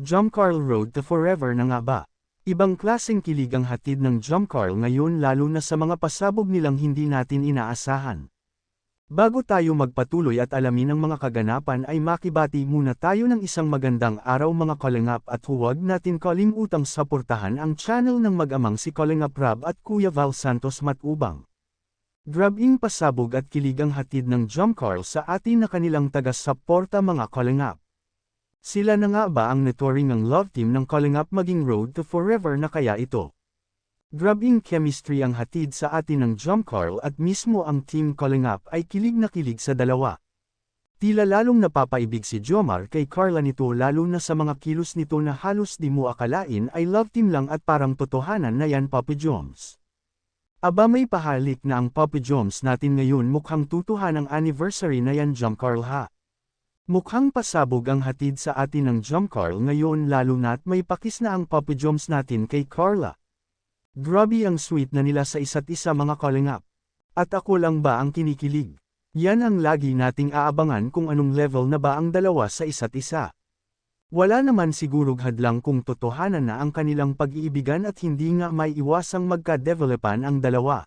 Jomcarl Road to Forever na nga ba? Ibang klaseng kilig ang hatid ng Jomcarl ngayon lalo na sa mga pasabog nilang hindi natin inaasahan. Bago tayo magpatuloy at alamin ang mga kaganapan ay makibati muna tayo ng isang magandang araw mga kalingap at huwag natin kalimutang suportahan ang channel ng mag-amang si Kalingap Rab at Kuya Val Santos Matubang. Grabing pasabog at kilig ang hatid ng Jomcarl sa atin na kanilang taga-suporta mga kalingap. Sila na nga ba ang naturing ng love team ng Kalingap maging Road to Forever na kaya ito? Grabing chemistry ang hatid sa atin ng Jomcarl at mismo ang Team Kalingap ay kilig na kilig sa dalawa. Tila lalong napapaibig si Jomar kay Carla nito lalo na sa mga kilos nito na halos di mo akalain ay love team lang at parang totohanan na yan Poppy Joms. Aba may pahalik na ang Poppy Joms natin ngayon mukhang tutuhan ang anniversary na yan Jomcarl ha. Mukhang pasabog ang hatid sa atin ng Jomcarl ngayon lalo na't may pakis na ang Poppy Joms natin kay Carla. Grabe ang sweet na nila sa isa't isa mga kalingap. At ako lang ba ang kinikilig? Yan ang lagi nating aabangan kung anong level na ba ang dalawa sa isa't isa. Wala naman sigurog hadlang kung totohanan na ang kanilang pag-iibigan at hindi nga may iwasang magka-developan ang dalawa.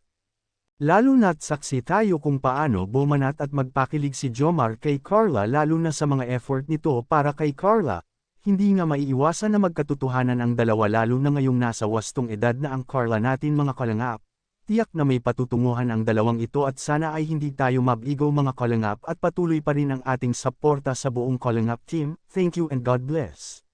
Lalo na't saksi tayo kung paano bumanat at magpakilig si Jomar kay Carla lalo na sa mga effort nito para kay Carla, hindi nga maiiwasan na magkatotohanan ang dalawa lalo na ngayong nasa wastong edad na ang Carla natin mga kalingap. Tiyak na may patutunguhan ang dalawang ito at sana ay hindi tayo mabigo mga kalingap at patuloy pa rin ang ating suporta sa buong Kalingap team. Thank you and God bless.